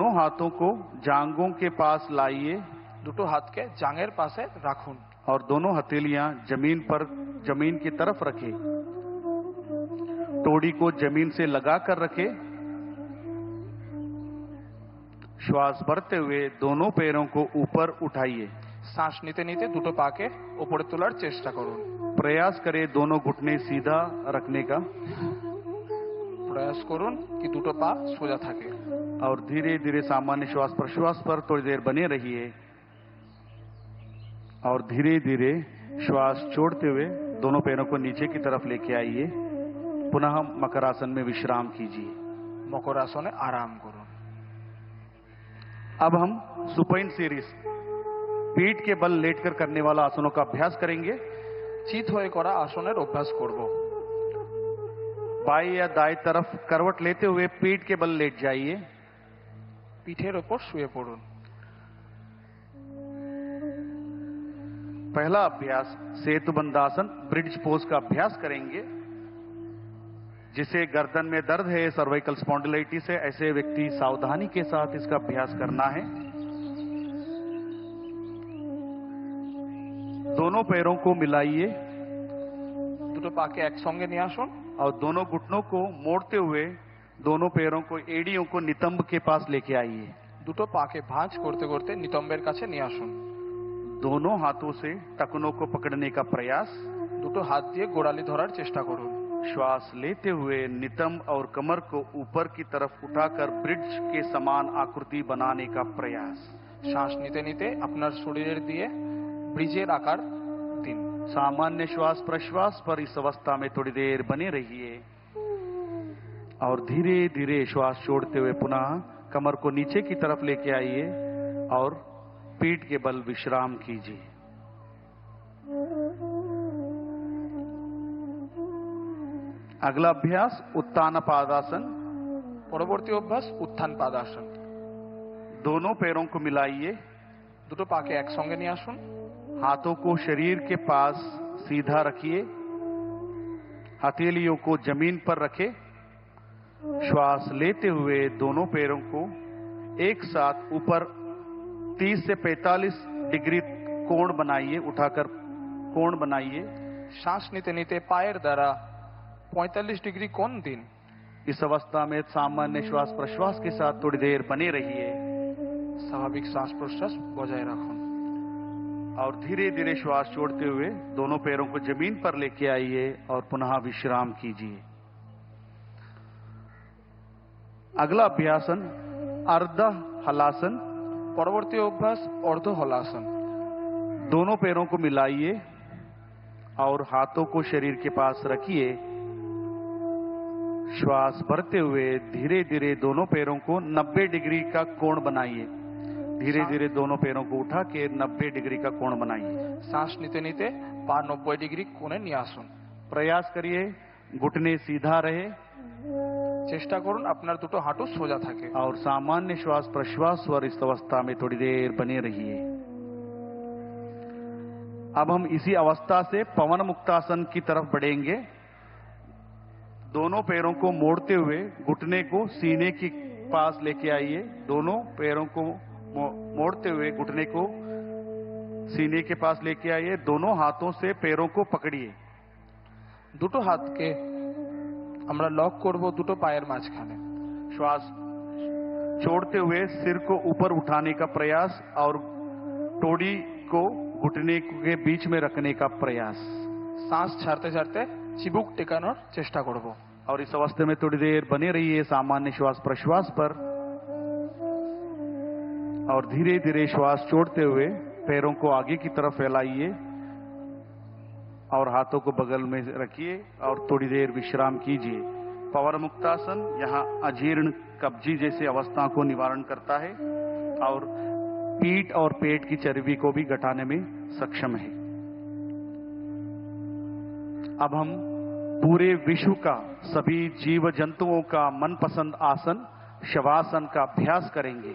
दोनों हाथों को जांघों के पास लाइए দুটো হাতকে জাঙের পাশে রাখুন और दोनों हथेलियां जमीन की तरफ रखें। टोड़ी को जमीन से लगाकर रखें। श्वास भरते हुए दोनों पैरों को ऊपर उठाइए। শ্বাস নিতে নিতে দুটো পাকে উপরে তোলার চেষ্টা করুন। प्रयास करें दोनों घुटने सीधा रखने का। প্রয়াস করুন কি দুটো পা সোজা থাকে। और धीरे धीरे सामान्य श्वास प्रश्वास पर थोड़ी देर बने रहिए और धीरे धीरे श्वास छोड़ते हुए दोनों पैरों को नीचे की तरफ लेके आइए। पुनः मकरासन में विश्राम कीजिए। মকর আসনে আরাম করুন। अब हम सुपाइन सीरीज पीठ के बल लेटकर करने वाला आसनों का अभ्यास करेंगे। চিত হয়ে করা আসনের অভ্যাস করব। बाएं या दाएं तरफ करवट लेते हुए पीठ के बल लेट जाइए। পিঠের ওপর শুয়ে পড়ুন। पहला अभ्यास सेतुबंधासन ब्रिज पोज का अभ्यास करेंगे। जिसे गर्दन में दर्द है, सर्वाइकल स्पॉन्डिलाइटिस है, ऐसे व्यक्ति सावधानी के साथ इसका अभ्यास करना है। दोनों पैरों को मिलाइए। দুটো পাকে একসঙ্গে নিয়ে আসুন और दोनों घुटनों को मोड़ते हुए दोनों पैरों को एड़ियों को नितंब के पास लेके आइए। দুটো পাকে ভাঁজ করতে করতে নিতম্বের কাছে নিয়ে আসুন। दोनों हाथों से टखनों को पकड़ने का प्रयास। দুটো হাত দিয়ে গোড়ালি ধরার চেষ্টা করুন। श्वास लेते हुए नितंब और कमर को ऊपर की तरफ उठाकर ब्रिज के समान आकृति बनाने का प्रयास। শ্বাস নিতে নিতে আপনার শরীরের দিয়ে ব্রিজের আকার দিন। सामान्य श्वास प्रश्वास पर इस अवस्था में थोड़ी देर बने रहिए और धीरे धीरे श्वास छोड़ते हुए पुनः कमर को नीचे की तरफ लेके आइए और पीठ के बल विश्राम कीजिए। अगला अभ्यास उत्तान पादासन। পরবর্তী অভ্যাস উত্থান পাদাসন। दोनों पैरों को मिलाइए। দুটো পাকে একসঙ্গে নিয়ে আসুন। हाथों को शरीर के पास सीधा रखिए। हथेलियों को जमीन पर रखें। श्वास लेते हुए दोनों पैरों को एक साथ ऊपर 30 से 45 डिग्री कोण बनाइए। उठाकर कोण बनाइए। শ্বাস নিতে নিতে পায়ের দ্বারা 45 ডিগ্রি কোণ দিন। इस अवस्था में सामान्य श्वास प्रश्वास के साथ थोड़ी देर बने रहिए। স্বাভাবিক শ্বাস প্রশ্বাস বজায় রাখুন और धीरे धीरे श्वास छोड़ते हुए दोनों पैरों को जमीन पर लेके आइए और पुनः विश्राम कीजिए। अगला अभ्यासन अर्ध हलासन। পরবর্তী অভ্যাস অর্ধ হলাসন। दोनों पैरों को मिलाइए और हाथों को शरीर के पास रखिए। श्वास भरते हुए धीरे धीरे दोनों पैरों को 90 डिग्री का कोण बनाइए। धीरे धीरे दोनों पैरों को उठा के 90 डिग्री का कोण बनाइए। শ্বাস নিতে নিতে পা 90 ডিগ্রি কোণে নিয়ে আসুন। प्रयास करिए घुटने सीधा रहे। চেষ্টা করুন আপনার দুটো হাঁটু সোজা থাকে। और सामान्य श्वास प्रश्वास और इस अवस्था में थोड़ी देर बने रहिए। अब हम इसी अवस्था से पवन मुक्तासन की तरफ बढ़ेंगे। दोनों पैरों को मोड़ते हुए घुटने को सीने के पास लेके आइए। दोनों पैरों को मोड़ते हुए घुटने को सीने के पास लेके आइए। दोनों हाथों से पैरों को पकड़िए। দুটো হাতকে আমরা লক করব দুটো পায়ের মাঝখানে। श्वास छोड़ते हुए सिर को ऊपर उठाने का प्रयास और टोड़ी को घुटने के बीच में रखने का प्रयास। শ্বাস ছাড়তে ছাড়তে চিবুক টেকানোর চেষ্টা করব। और इस अवस्था में थोड़ी देर बने रहिए सामान्य श्वास प्रश्वास पर और धीरे धीरे श्वास छोड़ते हुए पैरों को आगे की तरफ फैलाइए और हाथों को बगल में रखिए और थोड़ी देर विश्राम कीजिए। पवन मुक्तासन यहाँ अजीर्ण कब्जी जैसी अवस्था को निवारण करता है और पीठ और पेट की चर्बी को भी घटाने में सक्षम है। अब हम पूरे विश्व का सभी जीव जंतुओं का मनपसंद आसन शवासन का अभ्यास करेंगे।